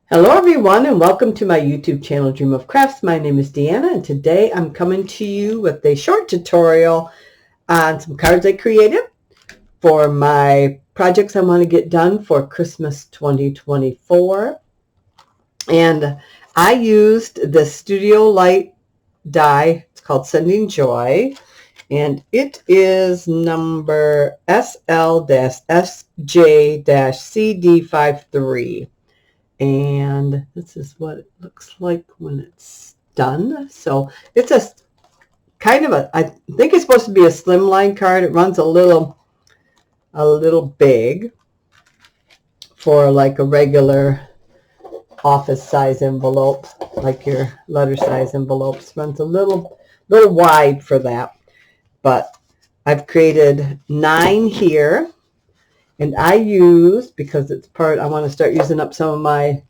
Hello everyone and welcome to my YouTube channel Dream of Crafts. My name is Deanna and today I'm coming to you with a short tutorial on some cards I created for my projects I want to get done for Christmas 2024. And I used the Studio Light die. It's called Sending Joy and it is number SL-SJ-CD53. And this is what it looks like when it's done. So it's a kind of a, I think it's supposed to be a slimline card. It runs a little big for like a regular office size envelope, like your letter size envelopes. Runs a little wide for that. But I've created 9 here. And I use, because it's part, I want to start using up some of my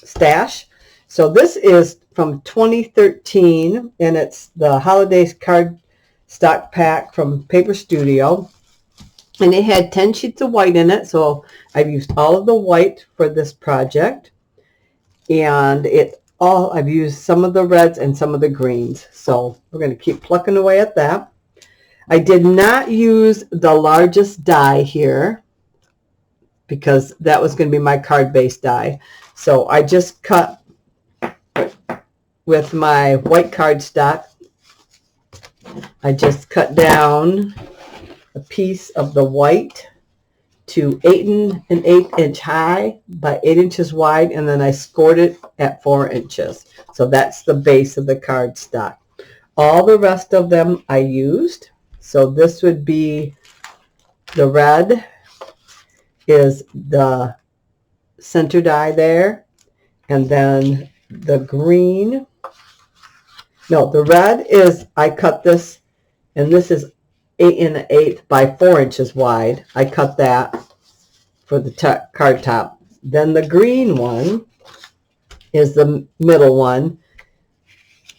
stash. So this is from 2013, and it's the Holidays card stock pack from Paper Studio. And it had 10 sheets of white in it, so I've used all of the white for this project. And I've used some of the reds and some of the greens. So we're going to keep plucking away at that. I did not use the largest die here because that was going to be my card-based die. So I just cut with my white cardstock. I just cut down a piece of the white to 8 1/8 inch high by 8 inches wide, and then I scored it at 4 inches. So that's the base of the cardstock. All the rest of them I used. So this would be the red is the center die there, and then the green, no, the red is, I cut this, and this is 8 1/8 by 4 inches wide. I cut that for the card top. Then the green one is the middle one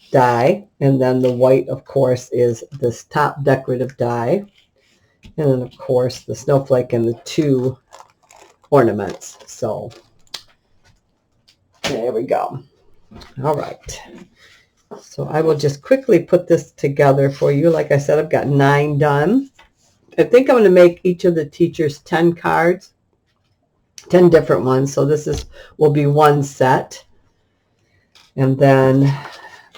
die, and then the white, of course, is this top decorative die, and then of course the snowflake and the 2 ornaments. So there we go. All right, so I will just quickly put this together for you. Like I said, I've got 9 done. I think I'm going to make each of the teachers 10 cards, 10 different ones. So this will be one set. And then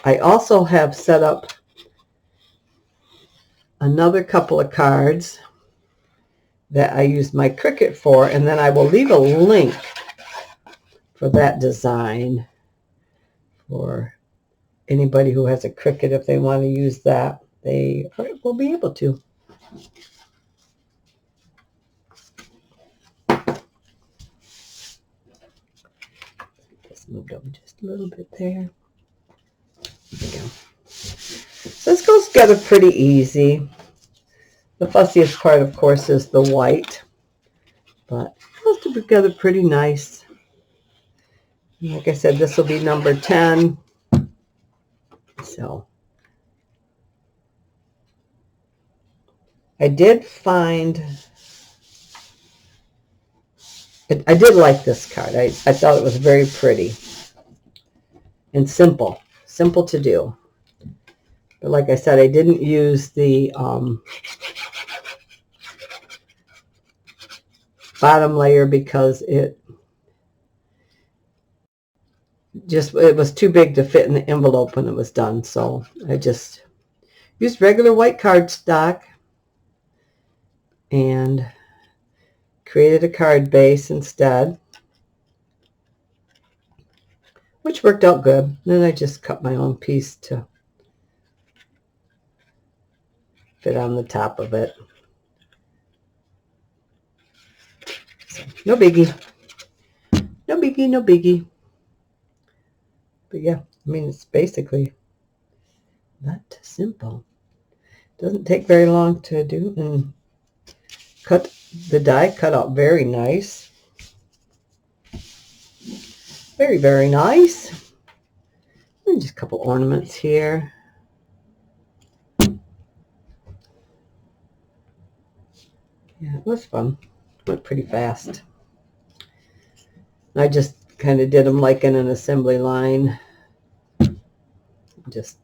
I also have set up another couple of cards that I used my Cricut for, and then I will leave a link for that design for anybody who has a Cricut. If they want to use that, they will be able to. Just moved over just a little bit there. There we go. So this goes together pretty easy. The fussiest part, of course, is the white, but it goes together pretty nice. Like I said, this will be number 10. So I did find, I did like this card. I thought it was very pretty and simple to do. But like I said, I didn't use the bottom layer because it was too big to fit in the envelope when it was done. So I just used regular white cardstock and created a card base instead, which worked out good. Then I just cut my own piece to fit on the top of it. So, no biggie. No biggie, no biggie. But yeah, I mean, it's basically that simple. Doesn't take very long to do, and cut the die cut out very nice. Very, very nice. And just a couple ornaments here. Yeah, it was fun. Went pretty fast. I just kind of did them like in an assembly line. Just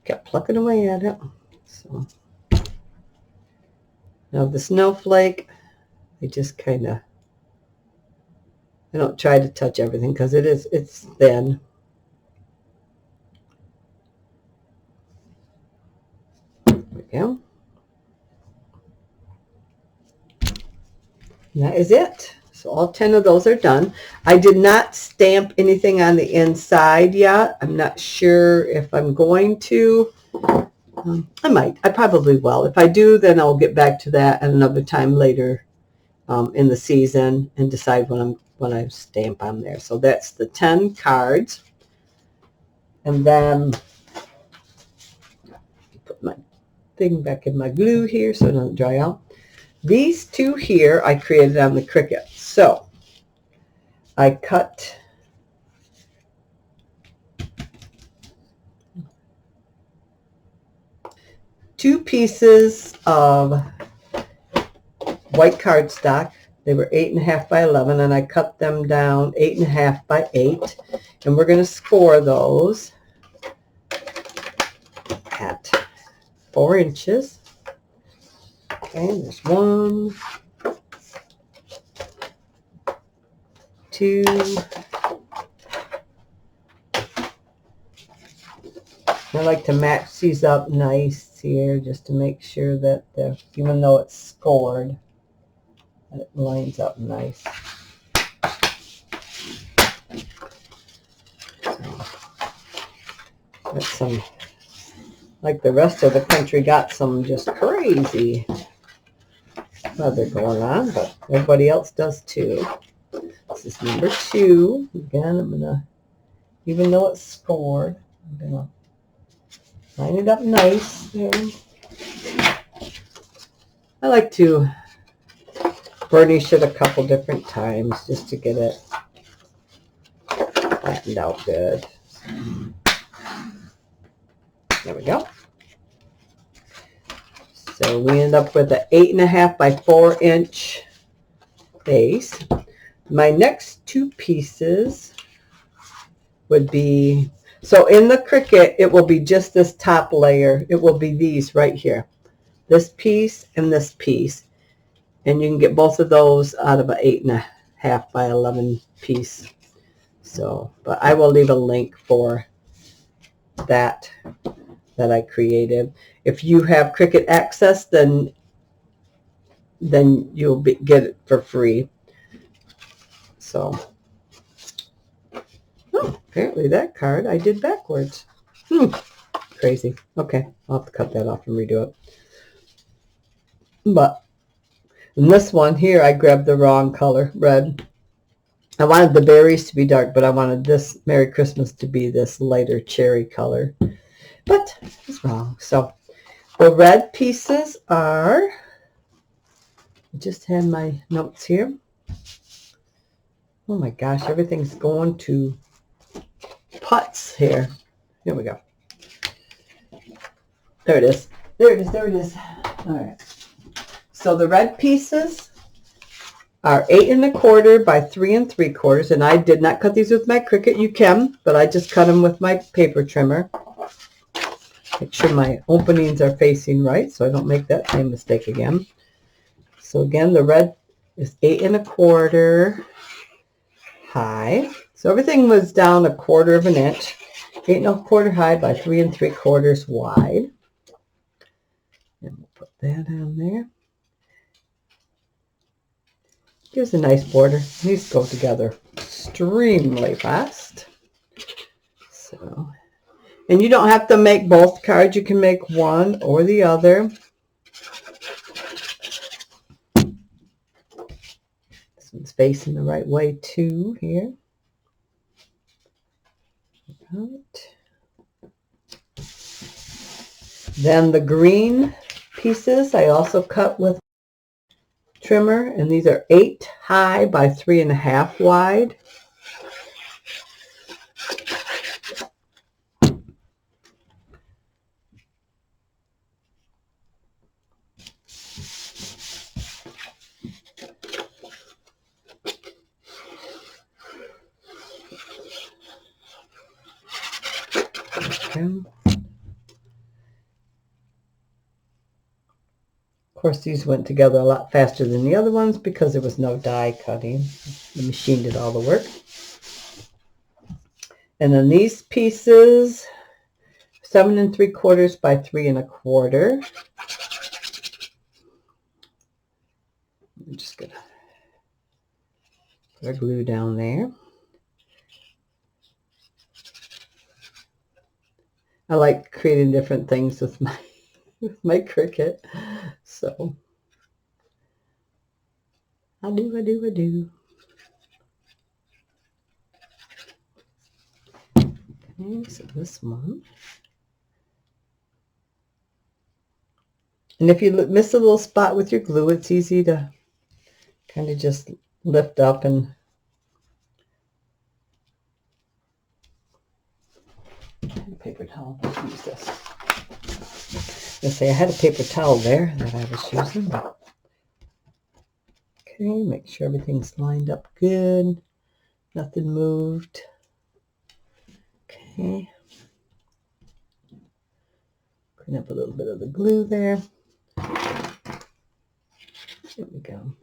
kept plucking away at it. So now the snowflake, I just kind of, I don't try to touch everything because it's thin. There we go. And that is it. So all 10 of those are done. I did not stamp anything on the inside yet. I'm not sure if I'm going to. I might. I probably will. If I do, then I'll get back to that at another time later in the season and decide when I stamp on there. So that's the 10 cards. And then put my thing back in my glue here so it doesn't dry out. These two here I created on the Cricut. So I cut two pieces of white cardstock. They were 8.5 by 11, and I cut them down 8.5 by 8. And we're going to score those at 4 inches. Okay, there's 1, 2. I like to match these up nice here just to make sure that even though it's scored, that it lines up nice. So, that's some, like the rest of the country, got some just crazy weather going on, but everybody else does too. This is number 2. Again, I'm going to, even though it's scored, I'm going to line it up nice there. I like to burnish it a couple different times just to get it flattened out good. There we go. So we end up with an 8.5 by 4 inch base. My next 2 pieces would be, so in the Cricut, it will be just this top layer. It will be these right here. This piece and this piece. And you can get both of those out of an 8.5 by 11 piece. So, but I will leave a link for that I created. If you have Cricut Access, then you'll get it for free. So, oh, apparently that card I did backwards. Crazy. Okay, I'll have to cut that off and redo it. But in this one here, I grabbed the wrong color, red. I wanted the berries to be dark, but I wanted this Merry Christmas to be this lighter cherry color. But it's wrong. So the red pieces are, I just had my notes here. Oh my gosh, everything's going to putts here. Here we go. There it is. There it is. There it is. All right. So the red pieces are 8 1/4 by 3 3/4, and I did not cut these with my Cricut. You can, but I just cut them with my paper trimmer. Make sure my openings are facing right so I don't make that same mistake again. So again, the red is 8 1/4 high. So everything was down 1/4 of an inch. 8 1/4 high by 3 3/4 wide. And we'll put that on there. Gives a nice border. These go together extremely fast. So, and you don't have to make both cards. You can make one or the other. This one's facing the right way too here. Right. Then the green pieces I also cut with trimmer, and these are 8 high by 3 1/2 wide. Okay. Of course, these went together a lot faster than the other ones because there was no die cutting. The machine did all the work. And then these pieces, 7 3/4 by 3 1/4. I'm just gonna put our glue down there. I like creating different things with my Cricut. So I do. Okay, so this one. And if you miss a little spot with your glue, it's easy to kind of just lift up and paper towel. Let's use this. Let's say I had a paper towel there that I was using. Okay, make sure everything's lined up good. Nothing moved. Okay. Clean up a little bit of the glue there. There we go.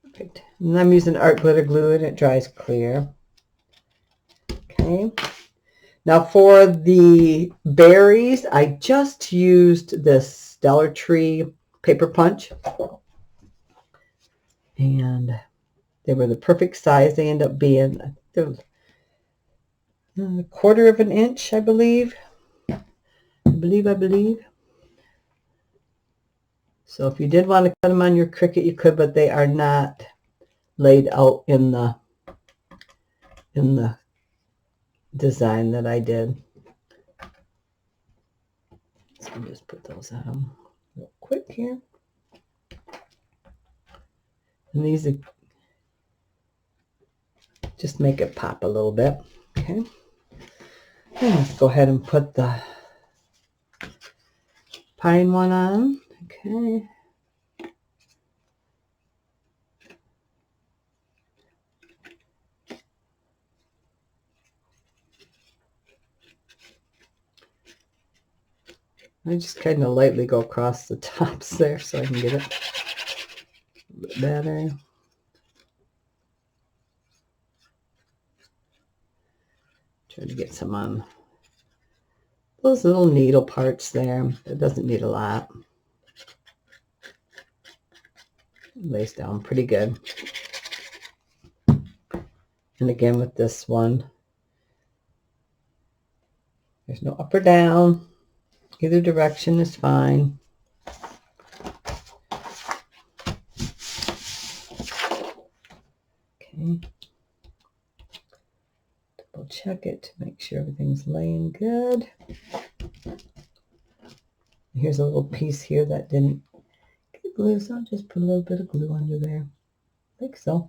Perfect. And I'm using art glitter glue and it dries clear. Okay. Now for the berries, I just used this Dollar Tree paper punch. And they were the perfect size. They end up being a 1/4 of an inch, I believe. I believe. So if you did want to cut them on your Cricut, you could, but they are not laid out in the design that I did. So I'll just put those on real quick here. And these are, just make it pop a little bit. Okay. And let's go ahead and put the pine one on. Okay. I just kind of lightly go across the tops there so I can get it a bit better. Try to get some on those little needle parts there. It doesn't need a lot. It lays down pretty good. And again with this one, there's no up or down. Either direction is fine. Okay. Double check it to make sure everything's laying good. Here's a little piece here that didn't get glue, so I'll just put a little bit of glue under there. Like so.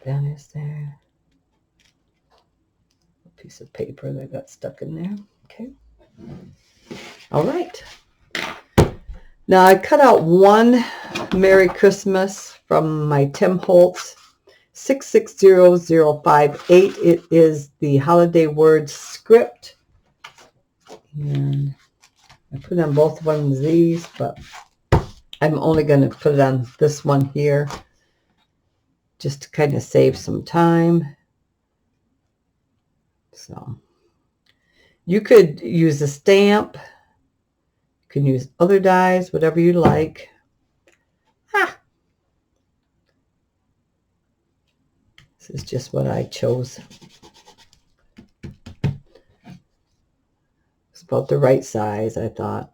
That is there. A piece of paper that got stuck in there. Okay. All right. Now I cut out one Merry Christmas from my Tim Holtz 660058. It is the holiday words script. And I put on both of these, but I'm only going to put it on this one here, just to kind of save some time. So you could use a stamp. You can use other dies, whatever you like. This is just what I chose. It's about the right size, I thought.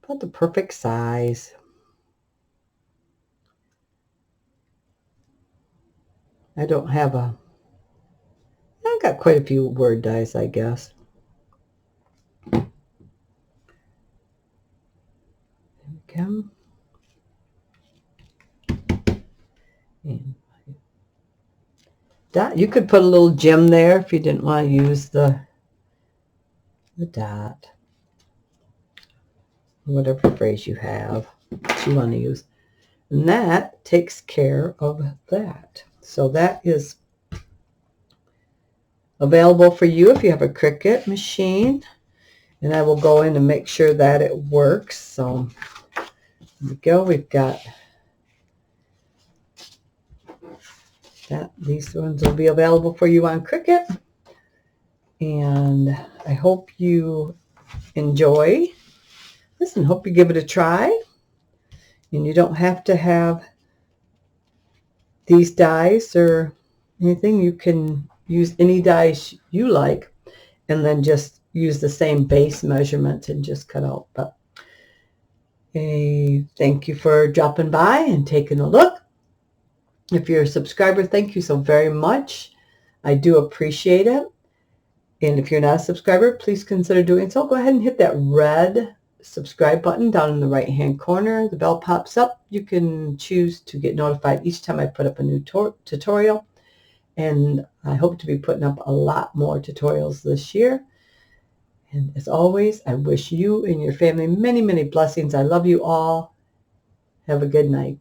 About the perfect size. I don't have a... I've got quite a few word dies, I guess. There we go. And dot. You could put a little gem there if you didn't want to use the dot. whatever phrase you have that you want to use. And that takes care of that. So that is available for you if you have a Cricut machine. And I will go in and make sure that it works. So here we go. We've got that. These ones will be available for you on Cricut. And I hope you enjoy this and hope you give it a try. And you don't have to have these dies or anything. You can use any dies you like and then just use the same base measurement and just cut out. But thank you for dropping by and taking a look. If you're a subscriber, thank you so very much. I do appreciate it. And if you're not a subscriber, please consider doing so. Go ahead and hit that red subscribe button down in the right hand corner. The bell pops up. You can choose to get notified each time I put up a new tutorial. And I hope to be putting up a lot more tutorials this year. And as always, I wish you and your family many, many blessings. I love you all. Have a good night.